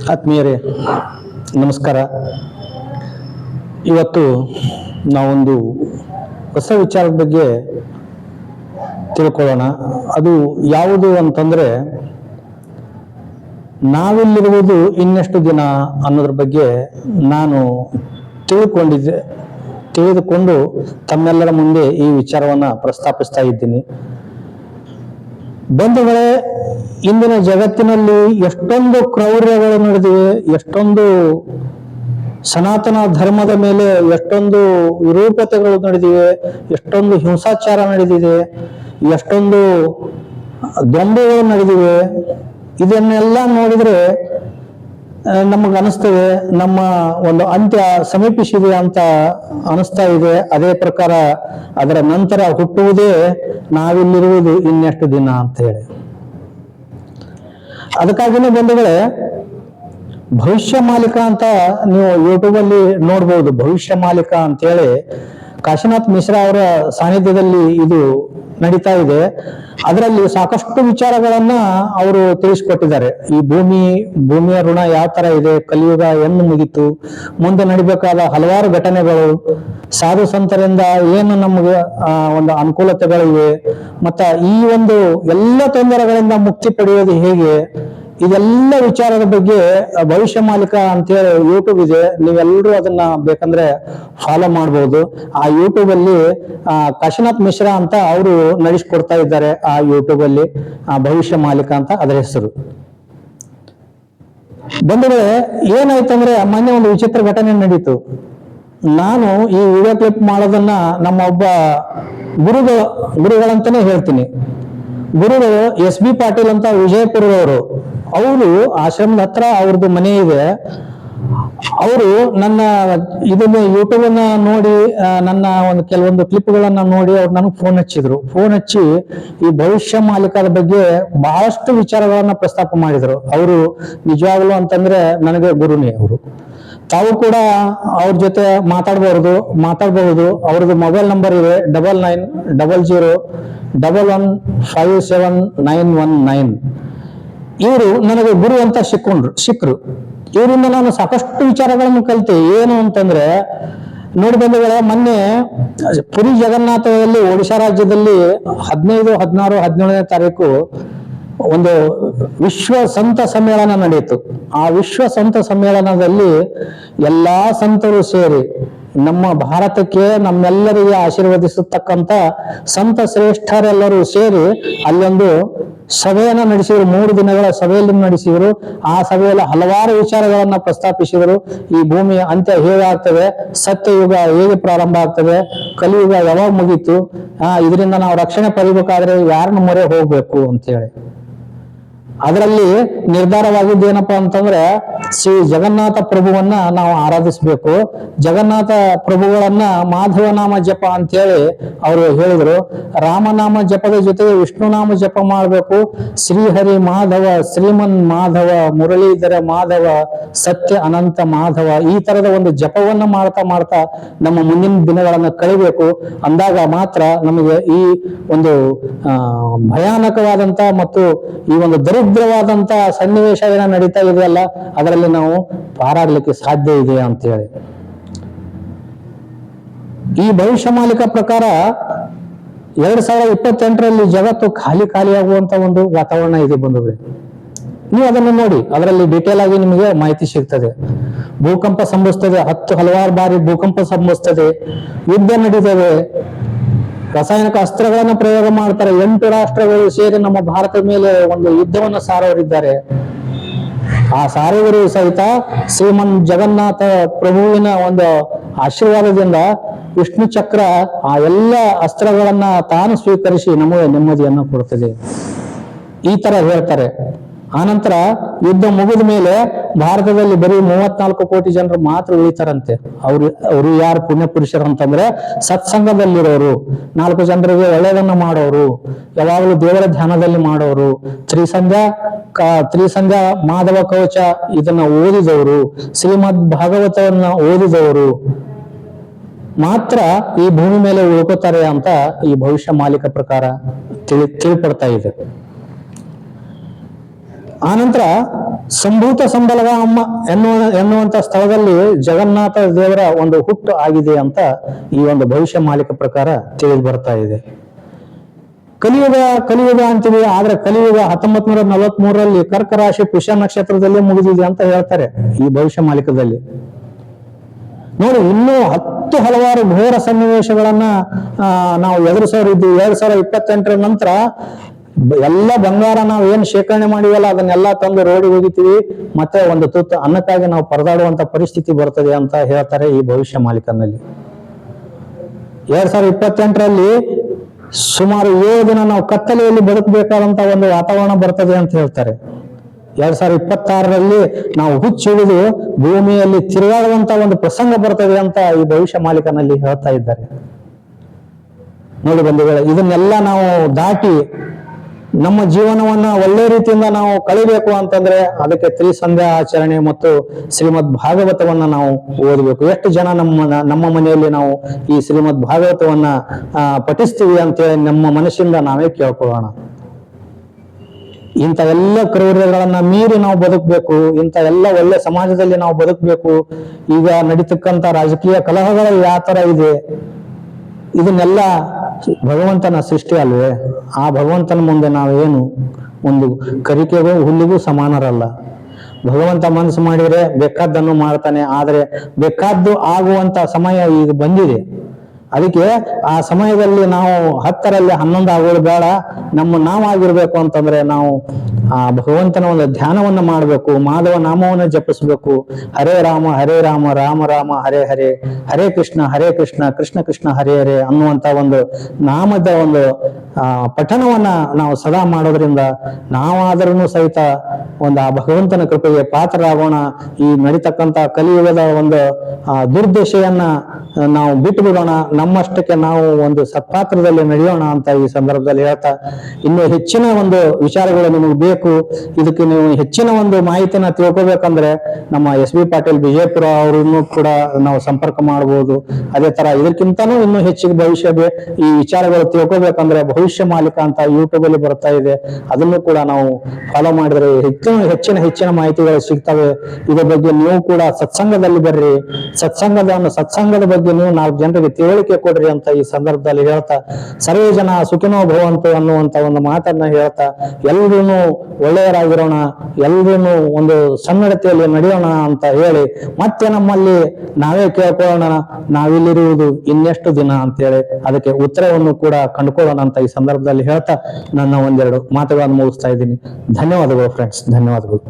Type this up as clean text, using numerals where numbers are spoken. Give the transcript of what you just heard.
ಆತ್ಮೀಯರೇ ನಮಸ್ಕಾರ. ಇವತ್ತು ನಾವೊಂದು ಹೊಸ ವಿಚಾರದ ಬಗ್ಗೆ ತಿಳ್ಕೊಳ್ಳೋಣ. ಅದು ಯಾವುದು ಅಂತಂದ್ರೆ, ನಾವಿಲ್ಲಿರುವುದು ಇನ್ನೆಷ್ಟು ದಿನ ಅನ್ನೋದ್ರ ಬಗ್ಗೆ ನಾನು ತಿಳಿದುಕೊಂಡು ತಮ್ಮೆಲ್ಲರ ಮುಂದೆ ಈ ವಿಚಾರವನ್ನ ಪ್ರಸ್ತಾಪಿಸ್ತಾ ಇದ್ದೀನಿ. ಬಂಧುಗಳೇ, ಇಂದಿನ ಜಗತ್ತಿನಲ್ಲಿ ಎಷ್ಟೊಂದು ಕ್ರೌರ್ಯಗಳು ನಡೆದಿವೆ, ಎಷ್ಟೊಂದು ಸನಾತನ ಧರ್ಮದ ಮೇಲೆ ಎಷ್ಟೊಂದು ವಿರೂಪತೆಗಳು ನಡೆದಿವೆ, ಎಷ್ಟೊಂದು ಹಿಂಸಾಚಾರ ನಡೆದಿದೆ, ಎಷ್ಟೊಂದು ದ್ವಂದ್ವಗಳು ನಡೆದಿವೆ. ಇದನ್ನೆಲ್ಲ ನೋಡಿದ್ರೆ ನಮಗನಿಸ್ತದೆ ನಮ್ಮ ಒಂದು ಅಂತ್ಯ ಸಮೀಪಿಸಿದೆ ಅಂತ ಅನಿಸ್ತಾ ಇದೆ. ಅದೇ ಪ್ರಕಾರ ಅದರ ನಂತರ ಹುಟ್ಟುವುದೇ ನಾವಿಲ್ಲಿರುವುದು ಇನ್ನೆಷ್ಟು ದಿನ ಅಂತ ಹೇಳಿ. ಅದಕ್ಕಾಗಿನೇ ಬಂಧುಗಳೇ, ಭವಿಷ್ಯ ಮಾಲಿಕ ಅಂತ ನೀವು ಯೂಟ್ಯೂಬ್ ಅಲ್ಲಿ ನೋಡ್ಬೋದು. ಭವಿಷ್ಯ ಮಾಲಿಕ ಅಂತ ಹೇಳಿ ಕಾಶಿನಾಥ್ ಮಿಶ್ರಾ ಅವರ ಸಾನ್ನಿಧ್ಯದಲ್ಲಿ ಇದು ನಡೀತಾ ಇದೆ. ಅದರಲ್ಲಿ ಸಾಕಷ್ಟು ವಿಚಾರಗಳನ್ನ ಅವರು ತಿಳಿಸ್ಕೊಟ್ಟಿದ್ದಾರೆ. ಈ ಭೂಮಿಯ ಋಣ ಯಾವ ತರ ಇದೆ, ಕಲಿಯುಗ ಎಂದು ಮುಗಿತು, ಮುಂದೆ ನಡಿಬೇಕಾದ ಹಲವಾರು ಘಟನೆಗಳು, ಸಾಧು ಸಂತರಿಂದ ಏನು ನಮಗೆ ಒಂದು ಅನುಕೂಲತೆಗಳಿವೆ, ಮತ್ತ ಈ ಒಂದು ಎಲ್ಲ ತೊಂದರೆಗಳಿಂದ ಮುಕ್ತಿ ಪಡೆಯೋದು ಹೇಗೆ, ಇದೆಲ್ಲ ವಿಚಾರದ ಬಗ್ಗೆ ಭವಿಷ್ಯ ಮಾಲಿಕ ಅಂತೇಳಿ ಯೂಟ್ಯೂಬ್ ಇದೆ. ನೀವೆಲ್ಲರೂ ಅದನ್ನ ಬೇಕಂದ್ರೆ ಫಾಲೋ ಮಾಡ್ಬೋದು. ಆ ಯೂಟ್ಯೂಬ್ ಅಲ್ಲಿ ಕಾಶಿನಾಥ್ ಮಿಶ್ರಾ ಅಂತ ಅವರು ನಡೆಸ್ಕೊಡ್ತಾ ಇದ್ದಾರೆ. ಆ ಯೂಟ್ಯೂಬ್ ಅಲ್ಲಿ ಭವಿಷ್ಯ ಮಾಲಿಕ ಅಂತ ಅದರ ಹೆಸರು. ಬಂಧುಗಳೇ, ಏನಾಯ್ತಂದ್ರೆ ಮೊನ್ನೆ ಒಂದು ವಿಚಿತ್ರ ಘಟನೆ ನಡೀತು. ನಾನು ಈ ವಿಡಿಯೋ ಕ್ಲಿಪ್ ಮಾಡೋದನ್ನ ನಮ್ಮ ಒಬ್ಬ ಗುರುಗಳಂತಾನೆ ಹೇಳ್ತೀನಿ. ಗುರುಗಳು ಎಸ್ ಬಿ ಪಾಟೀಲ್ ಅಂತ ವಿಜಯಪುರದವರು. ಅವರು ಆಶ್ರಮದ ಹತ್ರ ಅವ್ರದ್ದು ಮನೆ ಇದೆ. ಅವರು ನನ್ನ ಇದನ್ನ ಯೂಟ್ಯೂಬ್ ಅನ್ನ ನೋಡಿ, ನನ್ನ ಒಂದು ಕೆಲವೊಂದು ಕ್ಲಿಪ್ಗಳನ್ನ ನೋಡಿ ಅವ್ರು ನನಗೆ ಫೋನ್ ಹಚ್ಚಿದ್ರು. ಫೋನ್ ಹಚ್ಚಿ ಈ ಭವಿಷ್ಯ ಮಾಲಿಕದ ಬಗ್ಗೆ ಬಹಳಷ್ಟು ವಿಚಾರಗಳನ್ನ ಪ್ರಸ್ತಾಪ ಮಾಡಿದ್ರು. ಅವರು ನಿಜವಾಗ್ಲು ಅಂತಂದ್ರೆ ನನಗೆ ಗುರುನೇ ಅವರು. ತಾವು ಕೂಡ ಅವ್ರ ಜೊತೆ ಮಾತಾಡಬಹುದು. ಅವ್ರದ್ದು ಮೊಬೈಲ್ ನಂಬರ್ ಇದೆ 990011579119. ಇವರು ನನಗೆ ಗುರು ಅಂತ ಸಿಕ್ಕರು. ಇವರಿಂದ ನಾನು ಸಾಕಷ್ಟು ವಿಚಾರಗಳನ್ನು ಕಲಿತೆ. ಏನು ಅಂತಂದ್ರೆ, ನೋಡಿ ಬಂಧುಗಳೇ, ಮೊನ್ನೆ ಪುರಿ ಜಗನ್ನಾಥದಲ್ಲಿ ಒಡಿಶಾ ರಾಜ್ಯದಲ್ಲಿ 15, 16, 17ನೇ ತಾರೀಕು ಒಂದು ವಿಶ್ವ ಸಂತ ಸಮ್ಮೇಳನ ನಡೆಯಿತು. ಆ ವಿಶ್ವ ಸಂತ ಸಮ್ಮೇಳನದಲ್ಲಿ ಎಲ್ಲಾ ಸಂತರು ಸೇರಿ ನಮ್ಮ ಭಾರತಕ್ಕೆ ನಮ್ಮೆಲ್ಲರಿಗೆ ಆಶೀರ್ವದಿಸತಕ್ಕಂತ ಸಂತ ಶ್ರೇಷ್ಠರೆಲ್ಲರೂ ಸೇರಿ ಅಲ್ಲೊಂದು ಸಭೆಯನ್ನ ನಡೆಸಿದರು. 3 ದಿನಗಳ ಸಭೆಯಲ್ಲಿ ನಡೆಸಿದರು. ಆ ಸಭೆಯಲ್ಲಿ ಹಲವಾರು ವಿಚಾರಗಳನ್ನ ಪ್ರಸ್ತಾಪಿಸಿದರು. ಈ ಭೂಮಿಯ ಅಂತ್ಯ ಹೇಗಾಗ್ತದೆ, ಸತ್ಯಯುಗ ಹೇಗೆ ಪ್ರಾರಂಭ ಆಗ್ತದೆ, ಕಲಿಯುಗ ಯಾವಾಗ ಮುಗೀತು, ಇದರಿಂದ ನಾವು ರಕ್ಷಣೆ ಪಡಿಬೇಕಾದ್ರೆ ಯಾರನ್ನ ಮೊರೆ ಹೋಗ್ಬೇಕು ಅಂತ ಹೇಳಿ ಅದರಲ್ಲಿ ನಿರ್ಧಾರವಾಗಿದ್ದೇನಪ್ಪಾ ಅಂತಂದ್ರೆ, ಶ್ರೀ ಜಗನ್ನಾಥ ಪ್ರಭುವನ್ನ ನಾವು ಆರಾಧಿಸ್ಬೇಕು. ಜಗನ್ನಾಥ ಪ್ರಭುಗಳನ್ನ ಮಾಧವ ನಾಮ ಜಪ ಅಂತ ಹೇಳಿ ಅವರು ಹೇಳಿದ್ರು. ರಾಮನಾಮ ಜಪದ ಜೊತೆಗೆ ವಿಷ್ಣು ನಾಮ ಜಪ ಮಾಡಬೇಕು. ಶ್ರೀಹರಿ ಮಾಧವ, ಶ್ರೀಮನ್ ಮಾಧವ, ಮುರಳೀಧರ ಮಾಧವ, ಸತ್ಯ ಅನಂತ ಮಾಧವ, ಈ ತರದ ಒಂದು ಜಪವನ್ನ ಮಾಡ್ತಾ ನಮ್ಮ ಮುಂದಿನ ದಿನಗಳನ್ನ ಕಳಿಬೇಕು. ಅಂದಾಗ ಮಾತ್ರ ನಮಗೆ ಈ ಒಂದು ಭಯಾನಕವಾದಂತ ಮತ್ತು ಈ ಒಂದು ದರಿದ್ರವಾದಂತ ಸನ್ನಿವೇಶ ಏನ ನಡೀತಾ ಇದೆಯಲ್ಲ, ಅದರಲ್ಲಿ ನಾವು ಪಾರಾಡ್ಲಿಕ್ಕೆ ಸಾಧ್ಯ ಇದೆ ಅಂತ ಹೇಳಿ. ಈ ಭವಿಷ್ಯ ಮಾಲಿಕ ಪ್ರಕಾರ 2028ರಲ್ಲಿ ಜಗತ್ತು ಖಾಲಿಯಾಗುವಂತ ಒಂದು ವಾತಾವರಣ ಇದೆ ಬಂಧುಗಳೇ. ನೀವು ಅದನ್ನು ನೋಡಿ, ಅದರಲ್ಲಿ ಡೀಟೇಲ್ ಆಗಿ ನಿಮಗೆ ಮಾಹಿತಿ ಸಿಗ್ತದೆ. ಭೂಕಂಪ ಸಂಭವಿಸ್ತದೆ, ಹಲವಾರು ಬಾರಿ ಭೂಕಂಪ ಸಂಭವಿಸ್ತದೆ, ಯುದ್ಧ ನಡೀತದೆ, ರಾಸಾಯನಿಕ ಅಸ್ತ್ರಗಳನ್ನ ಪ್ರಯೋಗ ಮಾಡ್ತಾರೆ. 8 ರಾಷ್ಟ್ರಗಳು ಸೇರಿ ನಮ್ಮ ಭಾರತದ ಮೇಲೆ ಒಂದು ಯುದ್ಧವನ್ನ ಸಾರೋರಿದ್ದಾರೆ. ಆ ಸಾರುವರು ಸಹಿತ ಶ್ರೀಮನ್ ಜಗನ್ನಾಥ ಪ್ರಭುವಿನ ಒಂದು ಆಶೀರ್ವಾದದಿಂದ ವಿಷ್ಣು ಚಕ್ರ ಆ ಎಲ್ಲ ಅಸ್ತ್ರಗಳನ್ನ ತಾನು ಸ್ವೀಕರಿಸಿ ನಮಗೆ ನೆಮ್ಮದಿಯನ್ನು ಕೊಡುತ್ತದೆ, ಈ ತರ ಹೇಳ್ತಾರೆ. ಆನಂತರ ಯುದ್ಧ ಮುಗಿದ ಮೇಲೆ ಭಾರತದಲ್ಲಿ ಬರೀ 34 ಕೋಟಿ ಜನರು ಮಾತ್ರ ಉಳಿತಾರಂತೆ. ಅವರು ಯಾರು ಪುಣ್ಯ ಪುರುಷರು ಅಂತಂದ್ರೆ, ಸತ್ಸಂಗದಲ್ಲಿರೋರು, 4 ಜನರಿಗೆ ಒಳ್ಳೆಯದನ್ನ ಮಾಡೋರು, ಯಾವಾಗಲೂ ದೇವರ ಧ್ಯಾನದಲ್ಲಿ ಮಾಡೋರು, ತ್ರಿಸಂಧ್ಯಾ ಮಾಧವ ಕವಚ ಇದನ್ನ ಓದಿದವರು, ಶ್ರೀಮದ್ ಭಾಗವತವನ್ನ ಓದಿದವರು ಮಾತ್ರ ಈ ಭೂಮಿ ಮೇಲೆ ಉಳ್ಕೋತಾರೆ ಅಂತ ಈ ಭವಿಷ್ಯ ಮಾಲಿಕ ಪ್ರಕಾರ ತಿಳ್ಪಡ್ತಾ ಇದೆ. ಆನಂತರ ಸಂಭೂತ ಸಂಬಲಗ ಅಮ್ಮ ಎನ್ನುವಂತ ಸ್ಥಳದಲ್ಲಿ ಜಗನ್ನಾಥ ದೇವರ ಒಂದು ಹುಟ್ಟು ಆಗಿದೆ ಅಂತ ಈ ಒಂದು ಭವಿಷ್ಯ ಮಾಲಿಕ ಪ್ರಕಾರ ತಿಳಿದು ಬರ್ತಾ ಇದೆ. ಕಲಿಯುಗ ಅಂತೀವಿ, ಆದ್ರೆ ಕಲಿಯುಗ 1943ರಲ್ಲಿ ಕರ್ಕ ರಾಶಿ ಪುಷ್ಯ ನಕ್ಷತ್ರದಲ್ಲೇ ಮುಗಿದಿದೆ ಅಂತ ಹೇಳ್ತಾರೆ ಈ ಭವಿಷ್ಯ ಮಾಲಿಕದಲ್ಲಿ. ನೋಡಿ, ಇನ್ನೂ ಹಲವಾರು ಘೋರ ಸನ್ನಿವೇಶಗಳನ್ನ ನಾವು ಎದುರಿಸೋರಿದ್ದೀವಿ. 2028ರ ನಂತರ ಎಲ್ಲ ಬಂಗಾರ ನಾವು ಏನ್ ಶೇಖರಣೆ ಮಾಡಿವಲ್ಲ ಅದನ್ನೆಲ್ಲ ತಂದು ರೋಡಿಗೆ ಹೋಗಿತೀವಿ, ಮತ್ತೆ ಒಂದು ತುತ್ತು ಅನ್ನಕ್ಕಾಗಿ ನಾವು ಪರದಾಡುವಂತ ಪರಿಸ್ಥಿತಿ ಬರ್ತದೆ ಅಂತ ಹೇಳ್ತಾರೆ ಈ ಭವಿಷ್ಯ ಮಾಲಿಕನಲ್ಲಿ. 2028ರಲ್ಲಿ ಸುಮಾರು 7 ದಿನ ನಾವು ಕತ್ತಲೆಯಲ್ಲಿ ಬದುಕಬೇಕಾದಂತ ಒಂದು ವಾತಾವರಣ ಬರ್ತದೆ ಅಂತ ಹೇಳ್ತಾರೆ. 2026ರಲ್ಲಿ ನಾವು ಹುಚ್ಚಿಡಿದು ಭೂಮಿಯಲ್ಲಿ ತಿರುಗಾಡುವಂತ ಒಂದು ಪ್ರಸಂಗ ಬರ್ತದೆ ಅಂತ ಈ ಭವಿಷ್ಯ ಮಾಲಿಕನಲ್ಲಿ ಹೇಳ್ತಾ ಇದ್ದಾರೆ. ನೋಡಿ ಬಂಧುಗಳೇ, ಇದನ್ನೆಲ್ಲ ನಾವು ದಾಟಿ ನಮ್ಮ ಜೀವನವನ್ನ ಒಳ್ಳೆ ರೀತಿಯಿಂದ ನಾವು ಕಳಿಬೇಕು ಅಂತಂದ್ರೆ ಅದಕ್ಕೆ ತ್ರಿಸಂಧ್ಯಾ ಆಚರಣೆ ಮತ್ತು ಶ್ರೀಮದ್ ಭಾಗವತವನ್ನ ನಾವು ಓದಬೇಕು. ಎಷ್ಟು ಜನ ನಮ್ಮ ಮನೆಯಲ್ಲಿ ನಾವು ಈ ಶ್ರೀಮದ್ ಭಾಗವತವನ್ನ ಪಠಿಸ್ತೀವಿ ಅಂತೇಳಿ ನಮ್ಮ ಮನಸ್ಸಿಂದ ನಾವೇ ಕೇಳ್ಕೊಳ್ಳೋಣ. ಇಂಥ ಎಲ್ಲ ಕ್ರೌರ್ಯಗಳನ್ನ ಮೀರಿ ನಾವು ಬದುಕಬೇಕು, ಇಂಥ ಎಲ್ಲ ಒಳ್ಳೆ ಸಮಾಜದಲ್ಲಿ ನಾವು ಬದುಕಬೇಕು. ಈಗ ನಡೀತಕ್ಕಂಥ ರಾಜಕೀಯ ಕಲಹಗಳು ಯಾವ ತರ ಇದೆ, ಇದನ್ನೆಲ್ಲ ಭಗವಂತನ ಸೃಷ್ಟಿ ಅಲ್ವೇ? ಆ ಭಗವಂತನ ಮುಂದೆ ನಾವೇನು ಒಂದು ಕರಿಕೆಗೂ ಹುಲ್ಲಿಗೂ ಸಮಾನರಲ್ಲ. ಭಗವಂತ ಮನಸ್ಸು ಮಾಡಿದ್ರೆ ಬೇಕಾದ್ದನ್ನು ಮಾಡ್ತಾನೆ, ಆದ್ರೆ ಬೇಕಾದ್ದು ಆಗುವಂತ ಸಮಯ ಈಗ ಬಂದಿದೆ. ಅದಕ್ಕೆ ಆ ಸಮಯದಲ್ಲಿ ನಾವು 10ರಲ್ಲಿ 11 ಆಗೋದು ಬೇಡ. ನಾವಾಗಿರ್ಬೇಕು ಅಂತಂದ್ರೆ ನಾವು ಆ ಭಗವಂತನ ಒಂದು ಧ್ಯಾನವನ್ನ ಮಾಡಬೇಕು, ಮಾಧವ ನಾಮವನ್ನ ಜಪಿಸ್ಬೇಕು. ಹರೇ ರಾಮ ರಾಮ ರಾಮ ಹರೇ ಹರೇ, ಹರೇ ಕೃಷ್ಣ ಕೃಷ್ಣ ಕೃಷ್ಣ ಹರೇ ಹರೇ ಅನ್ನುವಂತ ಒಂದು ನಾಮದ ಒಂದು ಪಠಣವನ್ನ ನಾವು ಸದಾ ಮಾಡೋದ್ರಿಂದ ನಾವಾದ್ರೂ ಸಹಿತ ಒಂದು ಆ ಭಗವಂತನ ಕೃಪೆಗೆ ಪಾತ್ರರಾಗೋಣ. ಈ ನಡೀತಕ್ಕಂತ ಕಲಿಯುಗದ ಒಂದು ದುರ್ದಶೆಯನ್ನ ನಾವು ಬಿಟ್ಟು ಬಿಡೋಣ, ನಮ್ಮಷ್ಟಕ್ಕೆ ನಾವು ಒಂದು ಸತ್ಪಾತ್ರದಲ್ಲಿ ನಡೆಯೋಣ ಅಂತ ಈ ಸಂದರ್ಭದಲ್ಲಿ ಹೇಳ್ತಾ, ಇನ್ನು ಹೆಚ್ಚಿನ ಒಂದು ವಿಚಾರಗಳು ನಿಮಗೆ ಬೇಕು, ಇದಕ್ಕೆ ನೀವು ಹೆಚ್ಚಿನ ಒಂದು ಮಾಹಿತಿನ ತಿಳ್ಕೊಬೇಕಂದ್ರೆ ನಮ್ಮ SB ಪಾಟೀಲ್ ಬಿಜೆಪುರ ಅವರನ್ನು ಕೂಡ ನಾವು ಸಂಪರ್ಕ ಮಾಡಬಹುದು. ಅದೇ ತರ ಇದಕ್ಕಿಂತನೂ ಇನ್ನೂ ಹೆಚ್ಚಿಗೆ ಈ ವಿಚಾರಗಳು ತಿಳ್ಕೊಬೇಕಂದ್ರೆ ಭವಿಷ್ಯ ಮಾಲಿಕ ಅಂತ ಯೂಟ್ಯೂಬ್ ಅಲ್ಲಿ ಬರ್ತಾ ಇದೆ, ಅದನ್ನು ಕೂಡ ನಾವು ಫಾಲೋ ಮಾಡಿದ್ರೆ ಹೆಚ್ಚಿನ ಮಾಹಿತಿಗಳು ಸಿಗ್ತವೆ. ಇದ್ರ ಬಗ್ಗೆ ನೀವು ಕೂಡ ಸತ್ಸಂಗದಲ್ಲಿ ಬರ್ರಿ, ಸತ್ಸಂಗದ ಬಗ್ಗೆ ನೀವು 4 ಜನರಿಗೆ ತಿಳುವಳಿಕೆ ಕೊಡ್ರಿ ಅಂತ ಈ ಸಂದರ್ಭದಲ್ಲಿ ಹೇಳ್ತಾ, ಸರ್ವೇ ಜನ ಸುಖಿನೋ ಭವಂತು ಅನ್ನುವಂತ ಒಂದು ಮಾತನ್ನ ಹೇಳ್ತಾ, ಎಲ್ರೂ ಒಳ್ಳೆಯರಾಗಿರೋಣ, ಎಲ್ರೂ ಒಂದು ಸನ್ನಡತೆಯಲ್ಲಿ ನಡೆಯೋಣ ಅಂತ ಹೇಳಿ ಮತ್ತೆ ನಮ್ಮಲ್ಲಿ ನಾವೇ ಕೇಳ್ಕೊಳ್ಳೋಣ, ನಾವಿಲ್ಲಿರುವುದು ಇನ್ನೆಷ್ಟು ದಿನ ಅಂತೇಳಿ ಅದಕ್ಕೆ ಉತ್ತರವನ್ನು ಕೂಡ ಕಂಡುಕೊಳ್ಳೋಣ ಅಂತ ಈ ಸಂದರ್ಭದಲ್ಲಿ ಹೇಳ್ತಾ ನನ್ನ ಒಂದೆರಡು ಮಾತುಗಳನ್ನು ಮುಗಿಸ್ತಾ ಇದ್ದೀನಿ. ಧನ್ಯವಾದಗಳು ಫ್ರೆಂಡ್ಸ್, ಧನ್ಯವಾದಗಳು.